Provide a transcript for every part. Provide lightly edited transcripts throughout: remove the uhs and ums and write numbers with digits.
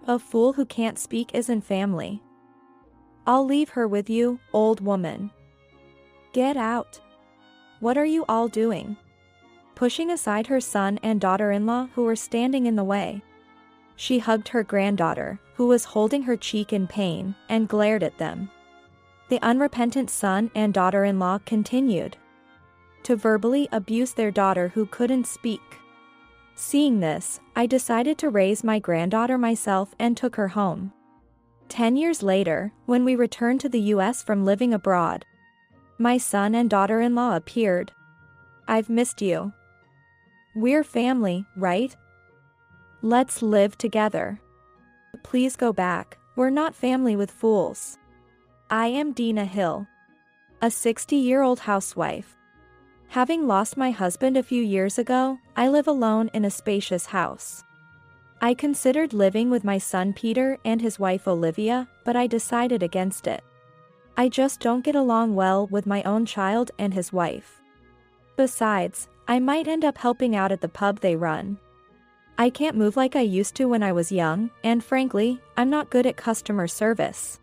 A fool who can't speak isn't family. I'll leave her with you, old woman. Get out. What are you all doing? Pushing aside her son and daughter-in-law who were standing in the way. She hugged her granddaughter, who was holding her cheek in pain, and glared at them. The unrepentant son and daughter-in-law continued to verbally abuse their daughter who couldn't speak. Seeing this, I decided to raise my granddaughter myself and took her home. 10 years later, when we returned to the US from living abroad, my son and daughter-in-law appeared. I've missed you. We're family, right? Let's live together. Please go back, we're not family with fools. I am Dina Hill, a 60-year-old housewife. Having lost my husband a few years ago, I live alone in a spacious house. I considered living with my son Peter and his wife Olivia, but I decided against it. I just don't get along well with my own child and his wife. Besides, I might end up helping out at the pub they run. I can't move like I used to when I was young, and frankly, I'm not good at customer service.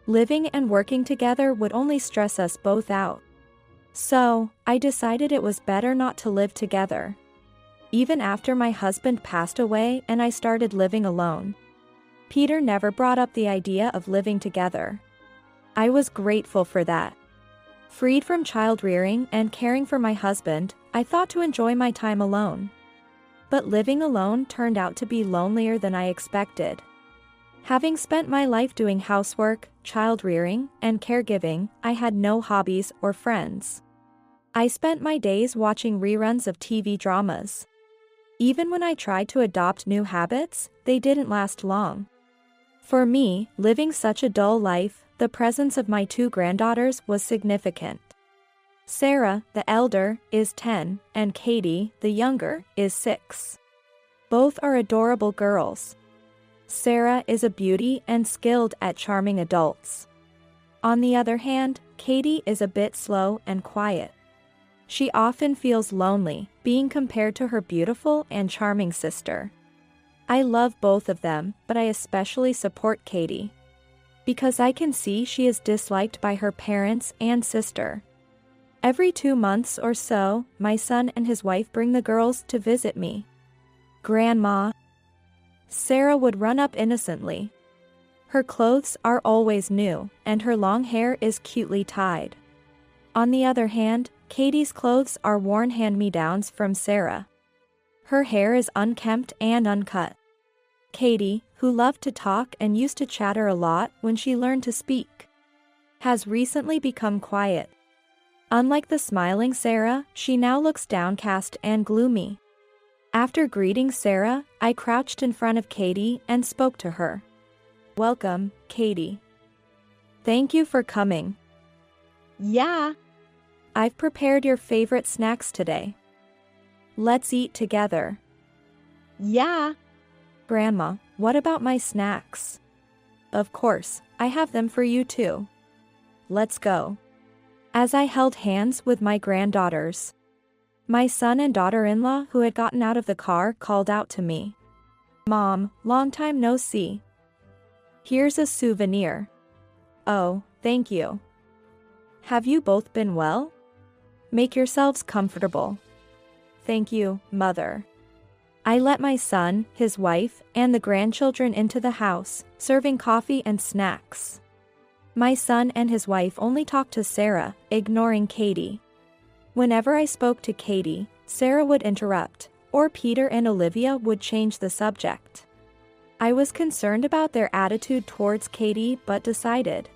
Living and working together would only stress us both out. So, I decided it was better not to live together. Even after my husband passed away and I started living alone, Peter never brought up the idea of living together. I was grateful for that. Freed from child rearing and caring for my husband, I thought to enjoy my time alone. But living alone turned out to be lonelier than I expected. Having spent my life doing housework, child rearing, and caregiving, I had no hobbies or friends. I spent my days watching reruns of TV dramas. Even when I tried to adopt new habits, they didn't last long. For me, living such a dull life, the presence of my two granddaughters was significant. Sarah, the elder, is 10, and Katie, the younger, is 6. Both are adorable girls. Sarah is a beauty and skilled at charming adults. On the other hand, Katie is a bit slow and quiet. She often feels lonely, being compared to her beautiful and charming sister. I love both of them, but I especially support Katie, because I can see she is disliked by her parents and sister. Every 2 months or so, my son and his wife bring the girls to visit me. Grandma. Sarah would run up innocently. Her clothes are always new, and her long hair is cutely tied. On the other hand, Katie's clothes are worn hand-me-downs from Sarah. Her hair is unkempt and uncut. Katie, who loved to talk and used to chatter a lot when she learned to speak, has recently become quiet. Unlike the smiling Sarah, she now looks downcast and gloomy. After greeting Sarah, I crouched in front of Katie and spoke to her. Welcome, Katie. Thank you for coming. Yeah. I've prepared your favorite snacks today. Let's eat together. Yeah. Grandma, what about my snacks? Of course, I have them for you too. Let's go. As I held hands with my granddaughters, my son and daughter-in-law who had gotten out of the car called out to me. Mom, long time no see. Here's a souvenir. Oh, thank you. Have you both been well? Make yourselves comfortable. Thank you, Mother. I let my son, his wife, and the grandchildren into the house, serving coffee and snacks. My son and his wife only talked to Sarah, ignoring Katie. Whenever I spoke to Katie, Sarah would interrupt, or Peter and Olivia would change the subject. I was concerned about their attitude towards Katie but decided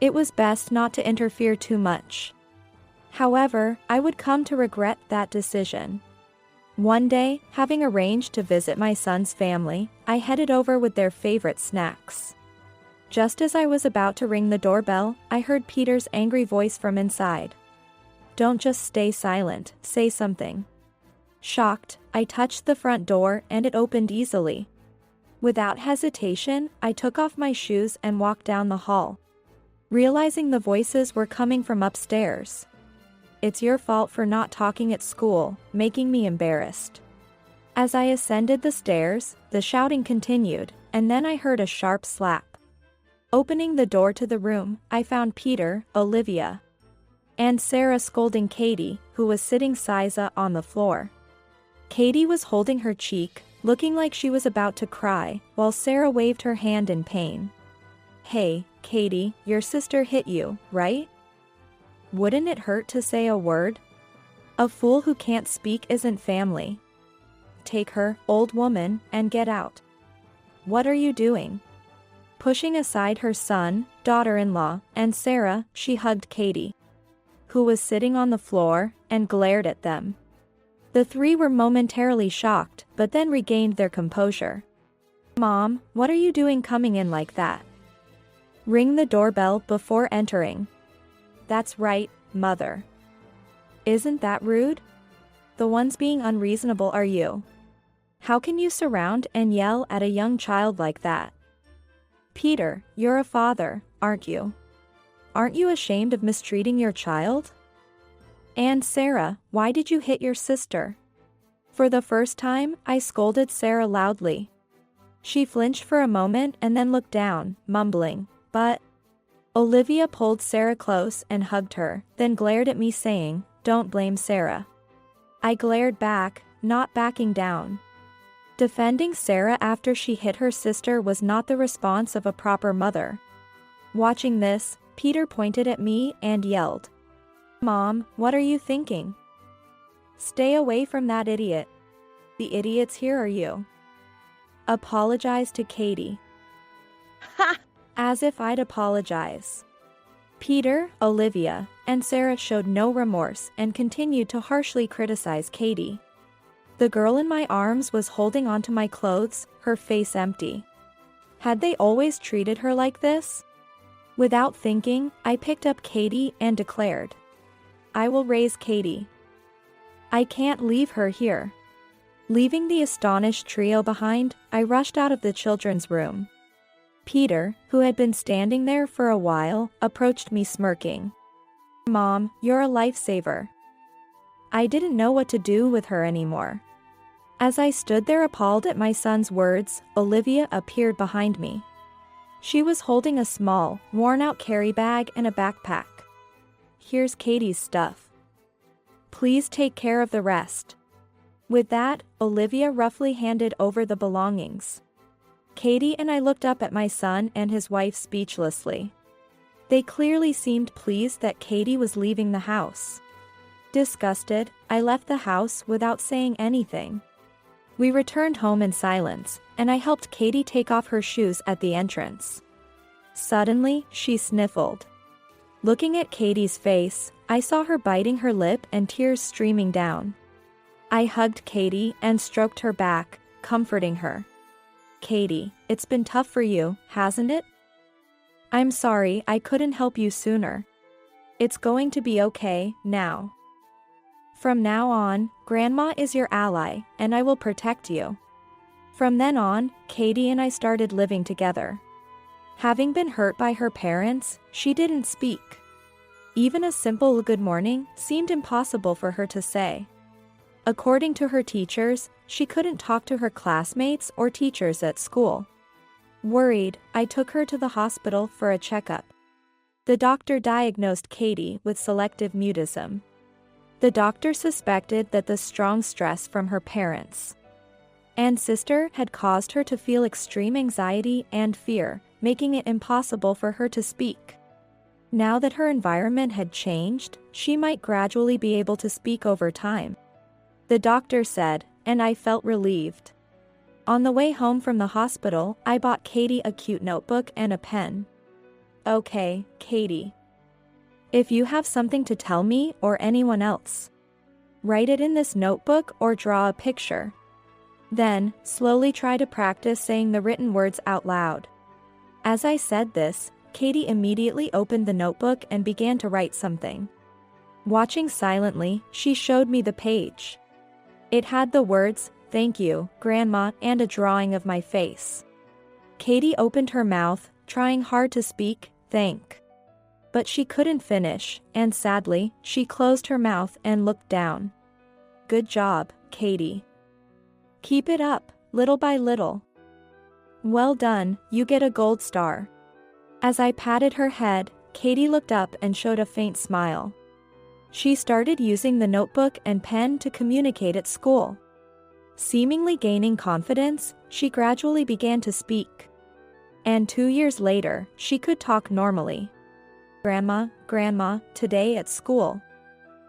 it was best not to interfere too much. However, I would come to regret that decision. One day, having arranged to visit my son's family, I headed over with their favorite snacks. Just as I was about to ring the doorbell, I heard Peter's angry voice from inside. Don't just stay silent, say something. Shocked, I touched the front door and it opened easily. Without hesitation, I took off my shoes and walked down the hall, realizing the voices were coming from upstairs. It's your fault for not talking at school, making me embarrassed. As I ascended the stairs, the shouting continued, and then I heard a sharp slap. Opening the door to the room, I found Peter, Olivia, and Sarah scolding Katie, who was sitting Siza on the floor. Katie was holding her cheek, looking like she was about to cry, while Sarah waved her hand in pain. "Hey, Katie, your sister hit you, right? Wouldn't it hurt to say a word? A fool who can't speak isn't family. Take her, old woman, and get out." "What are you doing?" Pushing aside her son, daughter-in-law, and Sarah, she hugged Katie, who was sitting on the floor, and glared at them. The three were momentarily shocked, but then regained their composure. "Mom, what are you doing coming in like that? Ring the doorbell before entering." "That's right, Mother. Isn't that rude? The ones being unreasonable are you. How can you surround and yell at a young child like that? Peter, you're a father, aren't you? Aren't you ashamed of mistreating your child? And Sarah, why did you hit your sister?" For the first time, I scolded Sarah loudly. She flinched for a moment and then looked down, mumbling, "But..." Olivia pulled Sarah close and hugged her, then glared at me saying, "Don't blame Sarah." I glared back, not backing down. Defending Sarah after she hit her sister was not the response of a proper mother. Watching this, Peter pointed at me and yelled, "Mom, what are you thinking? Stay away from that idiot. The idiots here are you." Apologize to Katie. Ha! As if I'd apologize. Peter, Olivia, and Sarah showed no remorse and continued to harshly criticize Katie. The girl in my arms was holding onto my clothes, her face empty. Had they always treated her like this? Without thinking, I picked up Katie and declared, "I will raise Katie. I can't leave her here." Leaving the astonished trio behind, I rushed out of the children's room. Peter, who had been standing there for a while, approached me smirking. "Mom, you're a lifesaver." I didn't know what to do with her anymore. As I stood there appalled at my son's words, Olivia appeared behind me. She was holding a small, worn-out carry bag and a backpack. "Here's Katie's stuff. Please take care of the rest." With that, Olivia roughly handed over the belongings. Katie and I looked up at my son and his wife speechlessly. They clearly seemed pleased that Katie was leaving the house. Disgusted, I left the house without saying anything. We returned home in silence, and I helped Katie take off her shoes at the entrance. Suddenly, she sniffled. Looking at Katie's face, I saw her biting her lip and tears streaming down. I hugged Katie and stroked her back, comforting her. "Katie, it's been tough for you, hasn't it? I'm sorry I couldn't help you sooner. It's going to be okay, now. From now on, Grandma is your ally, and I will protect you." From then on, Katie and I started living together. Having been hurt by her parents, she didn't speak. Even a simple good morning seemed impossible for her to say. According to her teachers, she couldn't talk to her classmates or teachers at school. Worried, I took her to the hospital for a checkup. The doctor diagnosed Katie with selective mutism. The doctor suspected that the strong stress from her parents and sister had caused her to feel extreme anxiety and fear, making it impossible for her to speak. Now that her environment had changed, she might gradually be able to speak over time, the doctor said, and I felt relieved. On the way home from the hospital, I bought Katie a cute notebook and a pen. "Okay, Katie. If you have something to tell me or anyone else, write it in this notebook or draw a picture. Then, slowly try to practice saying the written words out loud." As I said this, Katie immediately opened the notebook and began to write something. Watching silently, she showed me the page. It had the words, "Thank you, Grandma," and a drawing of my face. Katie opened her mouth, trying hard to speak, "Thank." But she couldn't finish, and sadly, she closed her mouth and looked down. "Good job, Katie. Keep it up, little by little. Well done, you get a gold star. As I patted her head, Katie looked up and showed a faint smile. She started using the notebook and pen to communicate at school. Seemingly gaining confidence, she gradually began to speak. And 2 years later, she could talk normally. Grandma, today at school.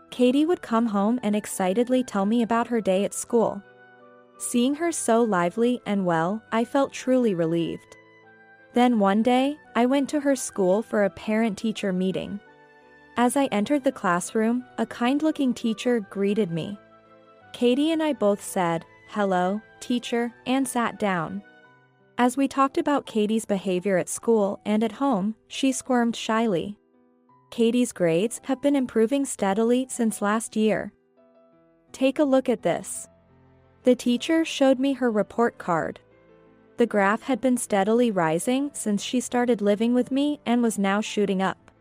Katie would come home and excitedly tell me about her day at school. Seeing her so lively and well, I felt truly relieved. Then one day, I went to her school for a parent-teacher meeting. As I entered the classroom, a kind-looking teacher greeted me. Katie and I both said, "Hello, teacher," and sat down. As we talked about Katie's behavior at school and at home, she squirmed shyly. Katie's grades have been improving steadily since last year. Take a look at this. The teacher showed me her report card. The graph had been steadily rising since she started living with me and was now shooting up.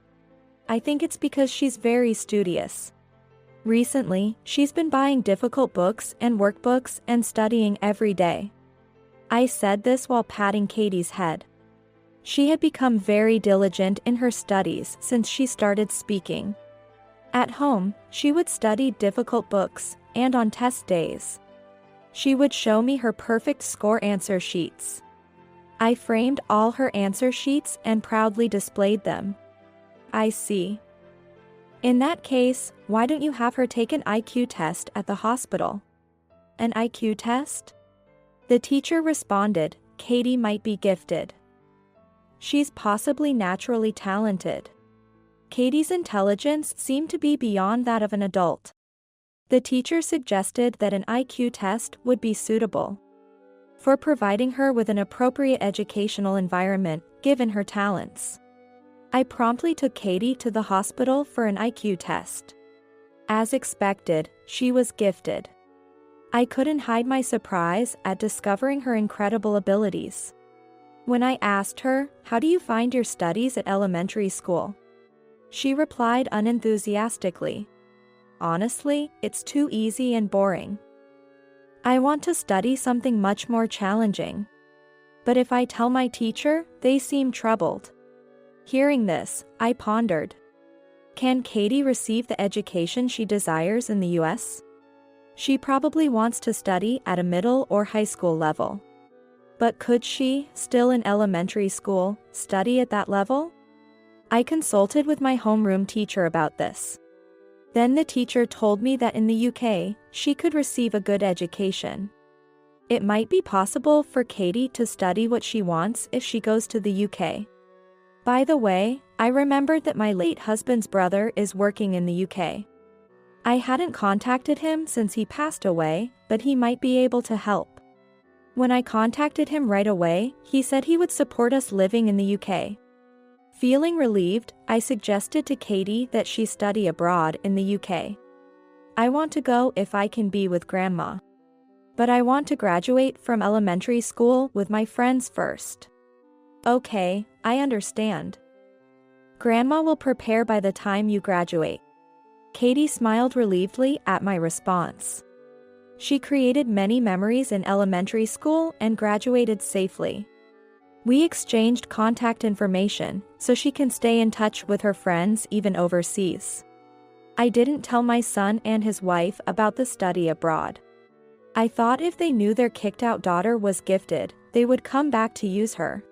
I think it's because she's very studious. Recently, she's been buying difficult books and workbooks and studying every day. I said this while patting Katie's head. She had become very diligent in her studies since she started speaking. At home, she would study difficult books, and on test days, she would show me her perfect score answer sheets. I framed all her answer sheets and proudly displayed them. I see. In that case, why don't you have her take an IQ test at the hospital? An IQ test? The teacher responded, Katie might be gifted. She's possibly naturally talented. Katie's intelligence seemed to be beyond that of an adult. The teacher suggested that an IQ test would be suitable for providing her with an appropriate educational environment, given her talents. I promptly took Katie to the hospital for an IQ test. As expected, she was gifted. I couldn't hide my surprise at discovering her incredible abilities. When I asked her, "How do you find your studies at elementary school?" she replied unenthusiastically, "Honestly, it's too easy and boring. I want to study something much more challenging. But if I tell my teacher, they seem troubled." Hearing this, I pondered. Can Katie receive the education she desires in the US? She probably wants to study at a middle or high school level. But could she, still in elementary school, study at that level? I consulted with my homeroom teacher about this. Then the teacher told me that in the UK, she could receive a good education. It might be possible for Katie to study what she wants if she goes to the UK. By the way, I remembered that my late husband's brother is working in the UK. I hadn't contacted him since he passed away, but he might be able to help. When I contacted him right away, he said he would support us living in the UK. Feeling relieved, I suggested to Katie that she study abroad in the UK. I want to go if I can be with Grandma. But I want to graduate from elementary school with my friends first. Okay, I understand. Grandma will prepare by the time you graduate. Katie smiled relievedly at my response. She created many memories in elementary school and graduated safely. We exchanged contact information, so she can stay in touch with her friends even overseas. I didn't tell my son and his wife about the study abroad. I thought if they knew their kicked-out daughter was gifted, they would come back to use her.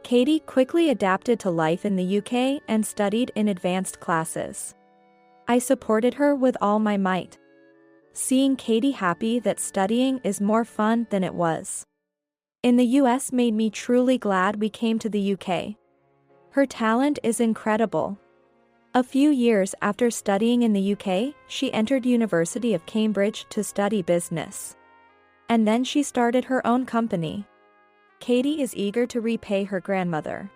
Katie quickly adapted to life in the UK and studied in advanced classes. I supported her with all my might. Seeing Katie happy that studying is more fun than it was in the US made me truly glad we came to the UK. Her talent is incredible. A few years after studying in the UK, she entered University of Cambridge to study business. And then she started her own company. Katie is eager to repay her grandmother.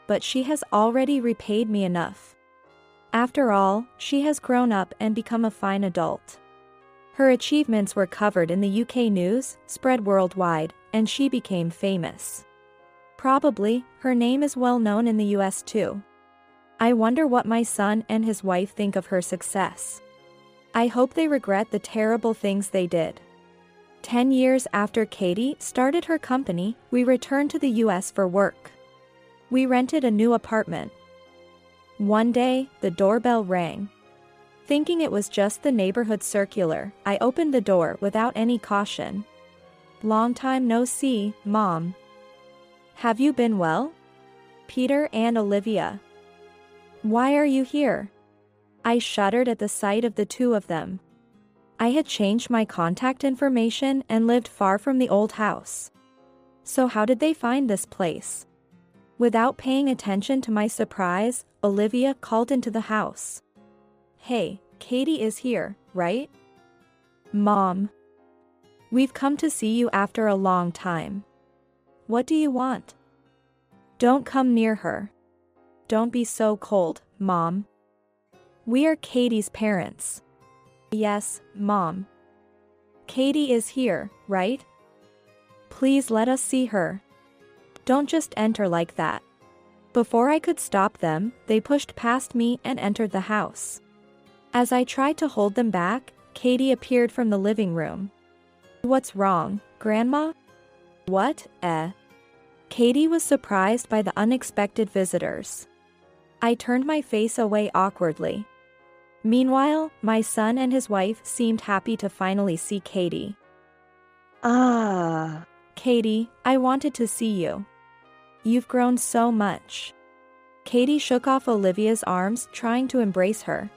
But she has already repaid me enough. After all, she has grown up and become a fine adult. Her achievements were covered in the UK news, spread worldwide, and she became famous. Probably, her name is well known in the US too. I wonder what my son and his wife think of her success. I hope they regret the terrible things they did. 10 years after Katie started her company, we returned to the US for work. We rented a new apartment. One day, the doorbell rang. Thinking it was just the neighborhood circular, I opened the door without any caution. "Long time no see, Mom. Have you been well?" "Peter and Olivia. Why are you here?" I shuddered at the sight of the two of them. I had changed my contact information and lived far from the old house. So how did they find this place? Without paying attention to my surprise, Olivia called into the house. "Hey, Katie is here, right?" "Mom. We've come to see you after a long time. What do you want?" "Don't come near her. Don't be so cold, Mom. We are Katie's parents." "Yes, Mom. Katie is here, right? Please let us see her. Don't just enter like that." Before I could stop them, they pushed past me and entered the house. As I tried to hold them back, Katie appeared from the living room. "What's wrong, Grandma?" "What, Katie was surprised by the unexpected visitors. I turned my face away awkwardly. Meanwhile, my son and his wife seemed happy to finally see Katie. "Katie, I wanted to see you. You've grown so much." Katie shook off Olivia's arms, trying to embrace her.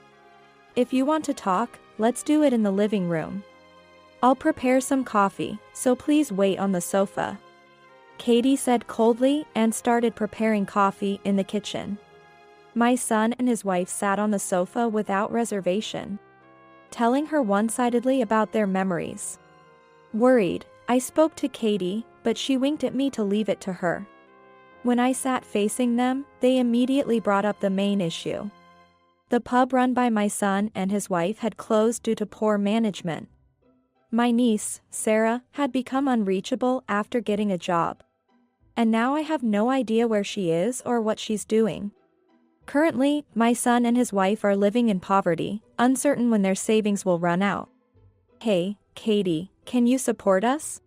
"If you want to talk, let's do it in the living room. I'll prepare some coffee, so please wait on the sofa." Katie said coldly and started preparing coffee in the kitchen. My son and his wife sat on the sofa without reservation, telling her one-sidedly about their memories. Worried, I spoke to Katie, but she winked at me to leave it to her. When I sat facing them, they immediately brought up the main issue. The pub run by my son and his wife had closed due to poor management. My niece, Sarah, had become unreachable after getting a job. And now I have no idea where she is or what she's doing. Currently, my son and his wife are living in poverty, uncertain when their savings will run out. "Hey, Katie, can you support us?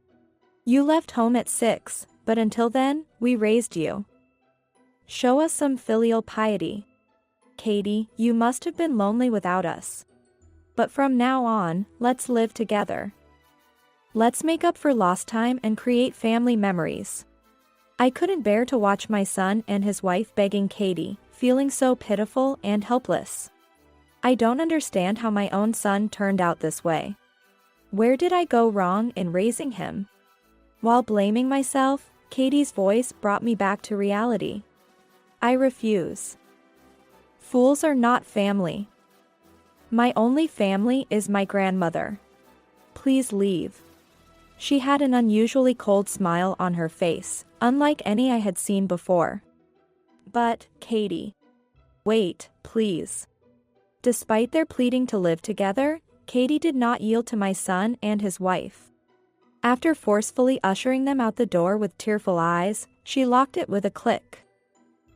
You left home at 6, but until then, we raised you. Show us some filial piety. Katie, you must have been lonely without us. But from now on, let's live together. Let's make up for lost time and create family memories." I couldn't bear to watch my son and his wife begging Katie, feeling so pitiful and helpless. I don't understand how my own son turned out this way. Where did I go wrong in raising him? While blaming myself, Katie's voice brought me back to reality. "I refuse. Fools are not family. My only family is my grandmother. Please leave." She had an unusually cold smile on her face, unlike any I had seen before. "But, Katie. Wait, please." Despite their pleading to live together, Katie did not yield to my son and his wife. After forcefully ushering them out the door with tearful eyes, she locked it with a click.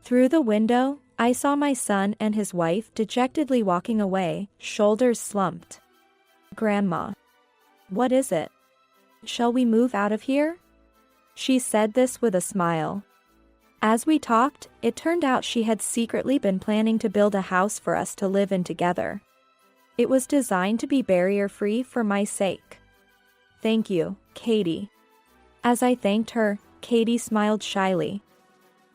Through the window, I saw my son and his wife dejectedly walking away, shoulders slumped. "Grandma. What is it? Shall we move out of here?" She said this with a smile. As we talked, it turned out she had secretly been planning to build a house for us to live in together. It was designed to be barrier-free for my sake. "Thank you, Katie." As I thanked her, Katie smiled shyly.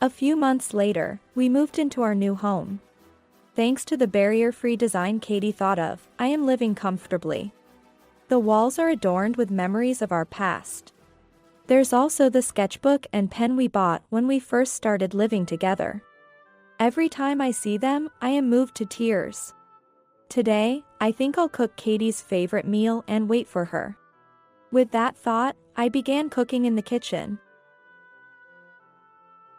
A few months later, we moved into our new home. Thanks to the barrier-free design Katie thought of, I am living comfortably. The walls are adorned with memories of our past. There's also the sketchbook and pen we bought when we first started living together. Every time I see them, I am moved to tears. Today, I think I'll cook Katie's favorite meal and wait for her. With that thought, I began cooking in the kitchen.